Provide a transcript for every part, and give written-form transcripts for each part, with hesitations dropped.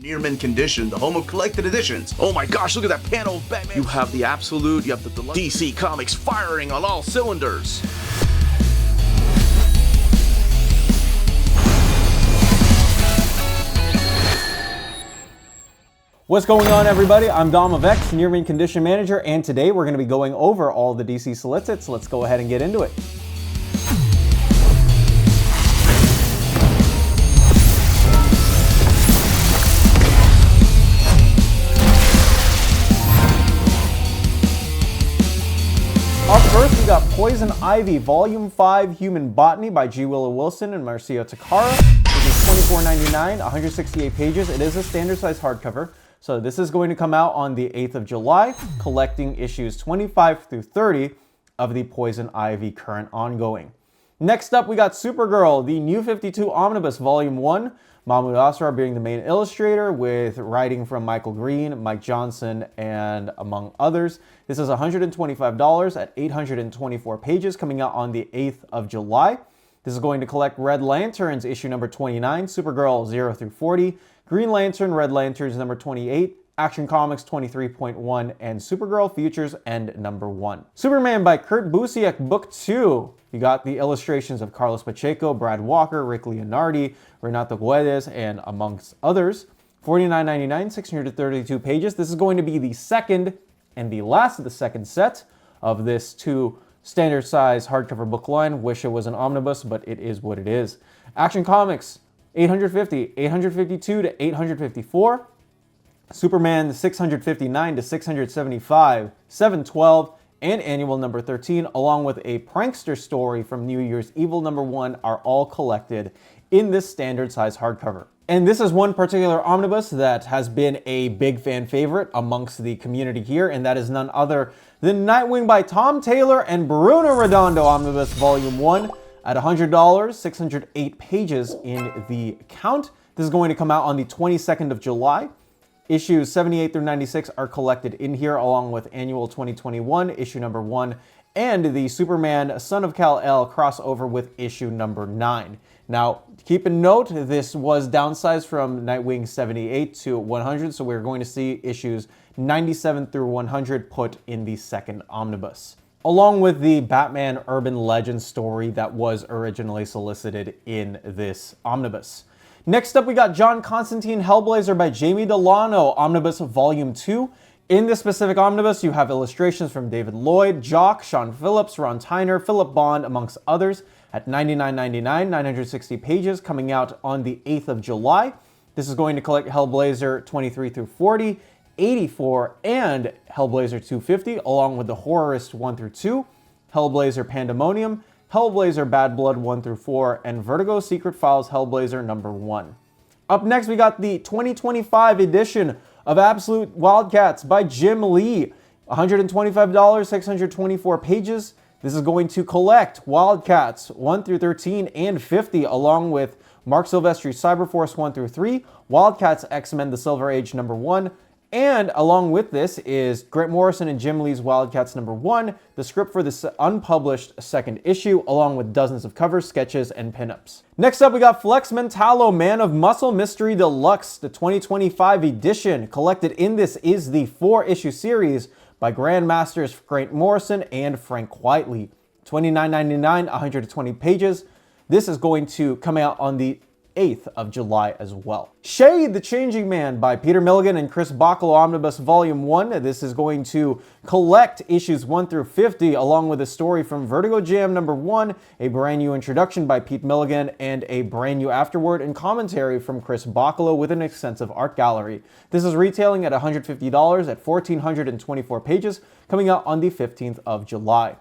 Near mint condition, the home of collected editions. Oh my gosh, look at that panel of Batman. You have the absolute, you have the deluxe. DC Comics firing on all cylinders. What's going on, everybody? I'm Dom of X, Near Mint Condition Manager, and today we're going to be going over all the DC solicits. Let's go ahead and get into it. Up first, we got Poison Ivy, Volume 5, Human Botany by G. Willow Wilson and Marcio Takara. This is $24.99, 168 pages. It is a standard size hardcover. So this is going to come out on the 8th of July, collecting issues 25 through 30 of the Poison Ivy current ongoing. Next up, we got Supergirl, the New 52 Omnibus, Volume 1. Mahmoud Asrar being the main illustrator, with writing from Michael Green, Mike Johnson, and among others. This is $125 at 824 pages, coming out on the 8th of July. This is going to collect Red Lanterns, issue number 29, Supergirl 0 through 40, Green Lantern, Red Lanterns number 28, Action Comics 23.1, and Supergirl Futures End number 1. Superman by Kurt Busiek, Book 2. You got the illustrations of Carlos Pacheco, Brad Walker, Rick Leonardi, Renato Guedes, and amongst others. $49.99, 632 pages. This is going to be the second and the last of the second set of this two standard size hardcover book line. Wish it was an omnibus, but it is what it is. Action Comics, 850, 852 to 854. Superman 659 to 675, 712, and annual number 13, along with a prankster story from New Year's Evil number 1, are all collected in this standard size hardcover. And this is one particular omnibus that has been a big fan favorite amongst the community here, and that is none other than Nightwing by Tom Taylor and Bruno Redondo Omnibus Volume 1 at $100, 608 pages in the count. This is going to come out on the 22nd of July. Issues 78 through 96 are collected in here, along with Annual 2021, issue number 1, and the Superman Son of Kal-El crossover with issue number 9. Now, keep in note, this was downsized from Nightwing 78 to 100, so we're going to see issues 97 through 100 put in the second omnibus, along with the Batman Urban Legend story that was originally solicited in this omnibus. Next up, we got John Constantine Hellblazer by Jamie Delano, Omnibus Volume 2. In this specific omnibus, you have illustrations from David Lloyd, Jock, Sean Phillips, Ron Tyner, Philip Bond, amongst others, at $99.99, 960 pages, coming out on the 8th of July. This is going to collect Hellblazer 23 through 40, 84, and Hellblazer 250, along with the Horrorist 1 through 2, Hellblazer Pandemonium, Hellblazer Bad Blood 1 through 4, and Vertigo Secret Files Hellblazer number 1. Up next, we got the 2025 edition of Absolute Wildcats by Jim Lee. $125, 624 pages. This is going to collect Wildcats 1 through 13 and 50, along with Mark Silvestri's Cyberforce 1 through 3, Wildcats X-Men The Silver Age number 1, and along with this is Grant Morrison and Jim Lee's Wildcats number 1, the script for this unpublished second issue, along with dozens of covers, sketches, and pinups. Next up, we got Flex Mentallo, Man of Muscle Mystery Deluxe, the 2025 edition. Collected in this is the 4-issue series by Grandmasters Grant Morrison and Frank Whiteley. $29.99, 120 pages. This is going to come out on the 8th of July as well. Shade, the Changing Man by Peter Milligan and Chris Bachalo, Omnibus Volume 1. This is going to collect issues 1 through 50, along with a story from Vertigo Jam number 1, a brand new introduction by Pete Milligan, and a brand new afterword and commentary from Chris Bachalo with an extensive art gallery. This is retailing at $150 at 1,424 pages, coming out on the 15th of July.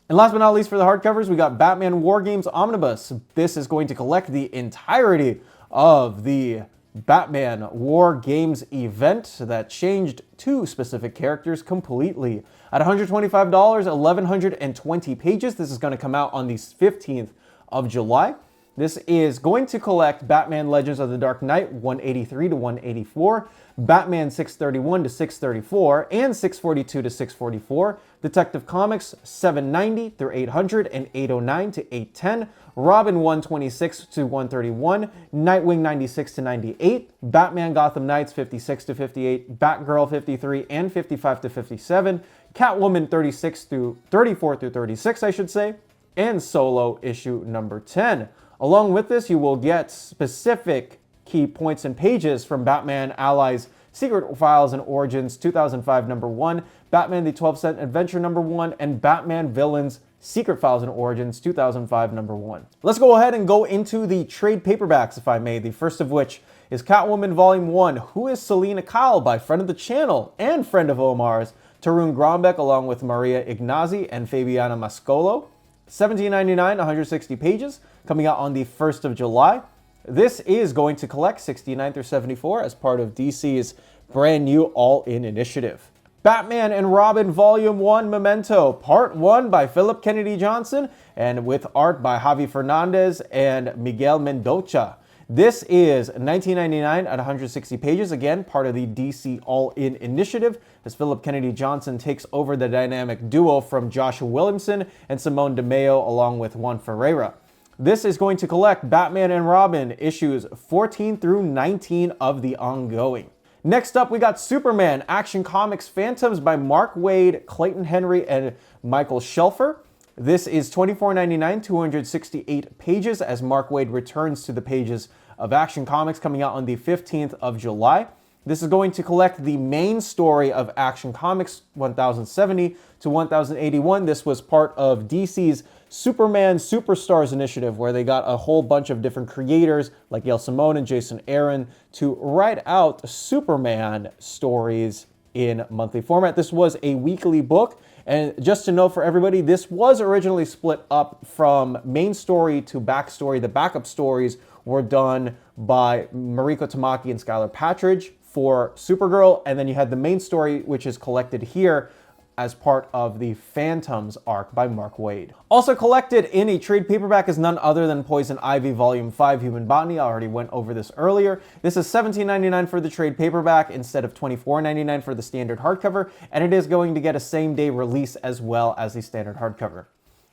And last but not least, for the hardcovers, we got Batman War Games Omnibus. This is going to collect the entirety of the Batman War Games event that changed 2 specific characters completely. At $125, 1,120 pages. This is going to come out on the 15th of July. This is going to collect Batman Legends of the Dark Knight 183 to 184, Batman 631 to 634, and 642 to 644, Detective Comics 790 through 800 and 809 to 810, Robin 126 to 131, Nightwing 96 to 98, Batman Gotham Knights 56 to 58, Batgirl 53 and 55 to 57, Catwoman 36 through 34 through 36, I should say, and Solo issue number 10. Along with this, you will get specific key points and pages from Batman Allies Secret Files and Origins 2005 number 1, Batman the 12th Cent Adventure number 1, and Batman Villains Secret Files and Origins 2005 number 1. Let's go ahead and go into the trade paperbacks, if I may. The first of which is Catwoman Volume 1, Who is Selena Kyle, by friend of the channel and friend of Omar's, Tarun Grombeck, along with Maria Ignazi and Fabiana Mascolo. $17.99, 160 pages, coming out on the 1st of July. This is going to collect 69 through 74 as part of DC's brand new All-In initiative. Batman and Robin Volume 1 Memento, Part 1 by Philip Kennedy Johnson, and with art by Javi Fernandez and Miguel Mendoza. This is $19.99 at 160 pages, again, part of the DC All-In initiative, as Philip Kennedy Johnson takes over the dynamic duo from Joshua Williamson and Simone DeMeo, along with Juan Ferreira. This is going to collect Batman and Robin issues 14 through 19 of the ongoing. Next up, we got Superman Action Comics Phantoms by Mark Waid, Clayton Henry, and Michael Shelfer. This is $24.99, 268 pages, as Mark Waid returns to the pages of Action Comics, coming out on the 15th of July. This is going to collect the main story of Action Comics 1070 to 1081. This was part of DC's Superman Superstars initiative, where they got a whole bunch of different creators like Yael Simone and Jason Aaron to write out Superman stories in monthly format. This was a weekly book. And just to know for everybody, this was originally split up from main story to backstory. The backup stories were done by Mariko Tamaki and Skylar Patridge for Supergirl, and then you had the main story, which is collected here as part of the Phantoms arc by Mark Waid. Also collected in a trade paperback is none other than Poison Ivy Volume 5 Human Botany. I already went over this earlier. This is $17.99 for the trade paperback instead of $24.99 for the standard hardcover, and it is going to get a same-day release as well as the standard hardcover.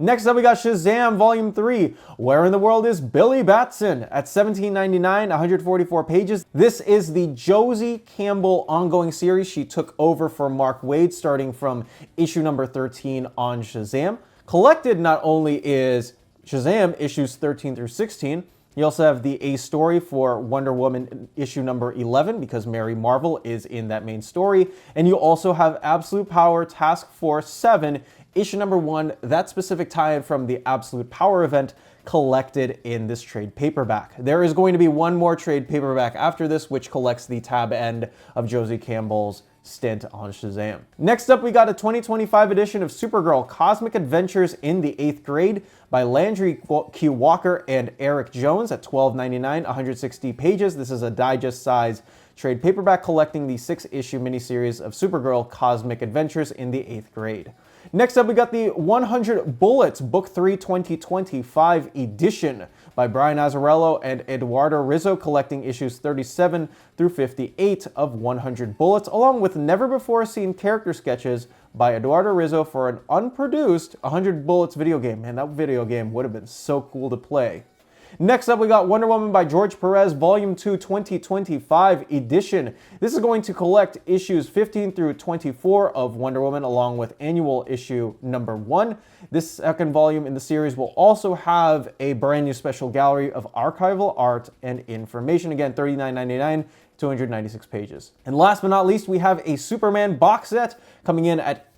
Next up, we got Shazam Volume 3, Where in the World is Billy Batson? At $17.99, 144 pages. This is the Josie Campbell ongoing series. She took over for Mark Waid starting from issue number 13 on Shazam. Collected not only is Shazam issues 13 through 16, you also have the A story for Wonder Woman issue number 11, because Mary Marvel is in that main story. And you also have Absolute Power Task Force 7, issue number 1, that specific tie-in from the Absolute Power event, collected in this trade paperback. There is going to be one more trade paperback after this, which collects the tab end of Josie Campbell's stint on Shazam. Next up, we got a 2025 edition of Supergirl Cosmic Adventures in the 8th Grade by Landry Q. Walker and Eric Jones at $12.99, 160 pages. This is a digest size trade paperback collecting the 6-issue miniseries of Supergirl Cosmic Adventures in the 8th Grade. Next up, we got the 100 Bullets Book 3 2025 edition by Brian Azzarello and Eduardo Rizzo, collecting issues 37 through 58 of 100 Bullets, along with never-before-seen character sketches by Eduardo Rizzo for an unproduced 100 Bullets video game. Man, that video game would have been so cool to play. Next up, we got Wonder Woman by George Perez, Volume 2 2025 edition. This is going to collect issues 15 through 24 of Wonder Woman, along with annual issue number 1. This second volume in the series will also have a brand new special gallery of archival art and information. Again, $39.99, 296 pages. And last but not least, we have a Superman box set coming in at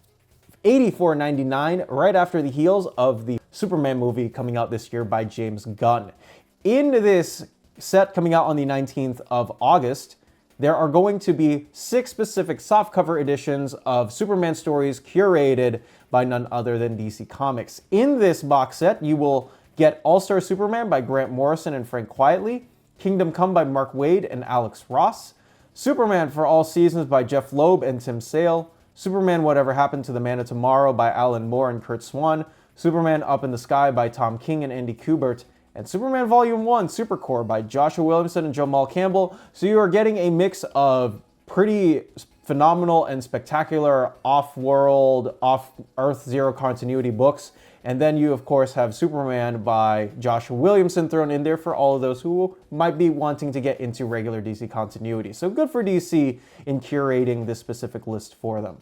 $84.99, right after the heels of the Superman movie coming out this year by James Gunn. In this set coming out on the 19th of August, there are going to be 6 specific softcover editions of Superman stories curated by none other than DC Comics. In this box set, you will get All-Star Superman by Grant Morrison and Frank Quitely, Kingdom Come by Mark Waid and Alex Ross, Superman for All Seasons by Jeff Loeb and Tim Sale, Superman Whatever Happened to the Man of Tomorrow by Alan Moore and Kurt Swan, Superman Up in the Sky by Tom King and Andy Kubert, and Superman Volume 1 Supercore by Joshua Williamson and Jamal Campbell. So you are getting a mix of pretty phenomenal and spectacular off-world, off-Earth Zero continuity books. And then you, of course, have Superman by Joshua Williamson thrown in there for all of those who might be wanting to get into regular DC continuity. So good for DC in curating this specific list for them.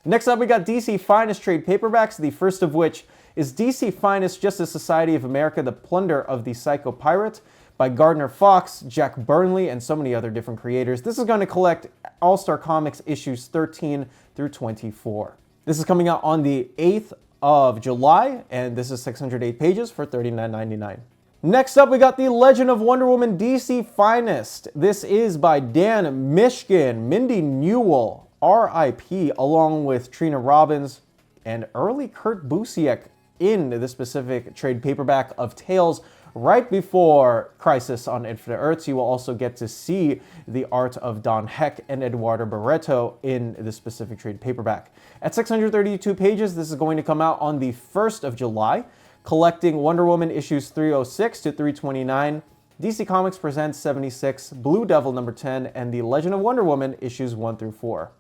Next up, we got DC Finest trade paperbacks, the first of which is DC Finest Justice Society of America, The Plunder of the Psycho Pirate by Gardner Fox, Jack Burnley, and so many other different creators. This is going to collect All-Star Comics issues 13 through 24. This is coming out on the 8th of July, and this is 608 pages for $39.99. Next up, we got The Legend of Wonder Woman DC Finest. This is by Dan Mishkin, Mindy Newell, R.I.P., along with Trina Robbins and early Kurt Busiek in the specific trade paperback of Tales right before Crisis on Infinite Earths. You will also get to see the art of Don Heck and Eduardo Barreto in the specific trade paperback. At 632 pages, this is going to come out on the 1st of July, collecting Wonder Woman issues 306 to 329, DC Comics Presents 76, Blue Devil number 10, and The Legend of Wonder Woman issues 1 through 4.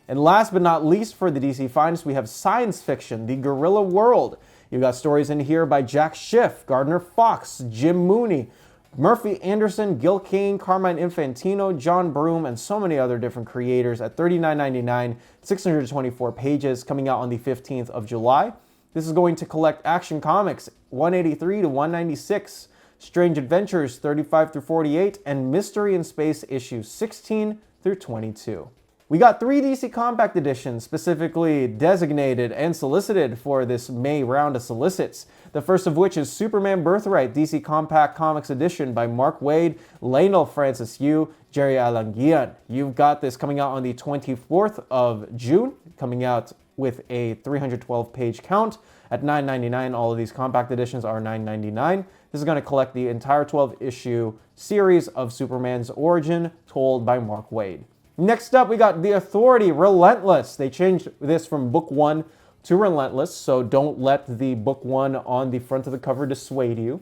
And last but not least for the DC Finest, we have science fiction, The Gorilla World. You've got stories in here by Jack Schiff, Gardner Fox, Jim Mooney, Murphy Anderson, Gil Kane, Carmine Infantino, John Broome, and so many other different creators at $39.99, 624 pages, coming out on the 15th of July. This is going to collect Action Comics 183 to 196, Strange Adventures 35 through 48, and Mystery in Space issues 16 through 22. We got 3 DC Compact Editions specifically designated and solicited for this May round of solicits. The first of which is Superman Birthright DC Compact Comics Edition by Mark Waid, Lionel Francis Yu, Jerry Alangian. You've got this coming out on the 24th of June, coming out with a 312-page count at $9.99. All of these compact editions are $9.99. This is going to collect the entire 12-issue series of Superman's origin told by Mark Waid. Next up, we got The Authority, Relentless. They changed this from book 1 to Relentless, so don't let the book 1 on the front of the cover dissuade you.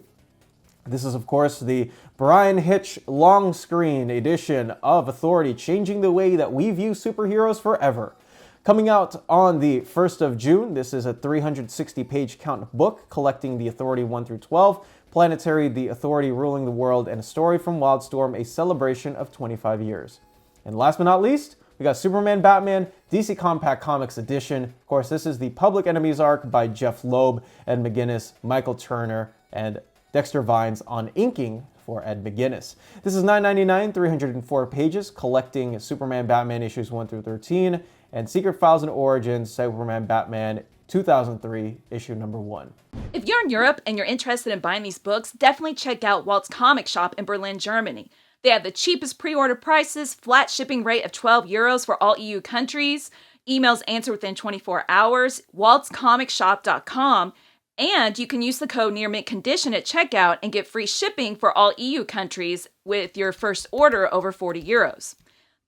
This is, of course, the Brian Hitch long screen edition of Authority, changing the way that we view superheroes forever. Coming out on the 1st of June, this is a 360-page count book collecting The Authority 1 through 12, Planetary, The Authority Ruling the World, and a story from Wildstorm, a celebration of 25 years. And last but not least, we got Superman Batman DC Compact Comics Edition. Of course, this is the Public Enemies arc by Jeff Loeb, Ed McGuinness, Michael Turner, and Dexter Vines on inking for Ed McGuinness. This is $9.99, 304 pages, collecting Superman Batman issues 1 through 13, and Secret Files and Origins Superman Batman 2003 issue number 1. If you're in Europe and you're interested in buying these books, definitely check out Walt's Comic Shop in Berlin, Germany. They have the cheapest pre-order prices, flat shipping rate of €12 for all EU countries, emails answered within 24 hours, waltzcomicshop.com, and you can use the code nearmintcondition at checkout and get free shipping for all EU countries with your first order over €40.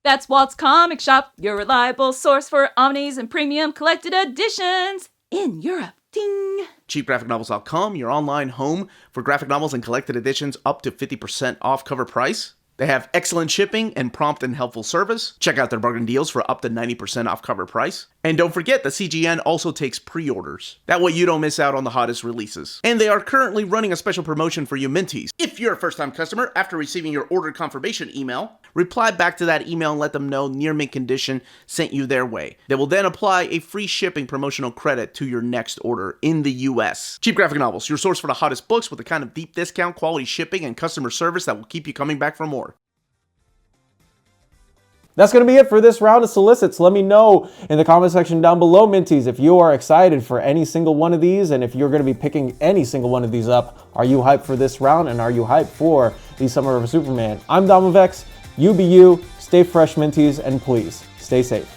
That's Walt's Comic Shop, your reliable source for omnis and premium collected editions in Europe. Ding! CheapGraphicNovels.com, your online home for graphic novels and collected editions up to 50% off cover price. They have excellent shipping and prompt and helpful service. Check out their bargain deals for up to 90% off cover price. And don't forget that CGN also takes pre-orders. That way you don't miss out on the hottest releases. And they are currently running a special promotion for you Minties. If you're a first-time customer, after receiving your order confirmation email, reply back to that email and let them know Near Mint Condition sent you their way. They will then apply a free shipping promotional credit to your next order in the US. Cheap Graphic Novels, your source for the hottest books with the kind of deep discount, quality shipping, and customer service that will keep you coming back for more. That's going to be it for this round of solicits. Let me know in the comment section down below, Minties, if you are excited for any single one of these, and if you're going to be picking any single one of these up. Are you hyped for this round, and are you hyped for the Summer of Superman? I'm Domovex. You be you. Stay fresh, Minties, and please stay safe.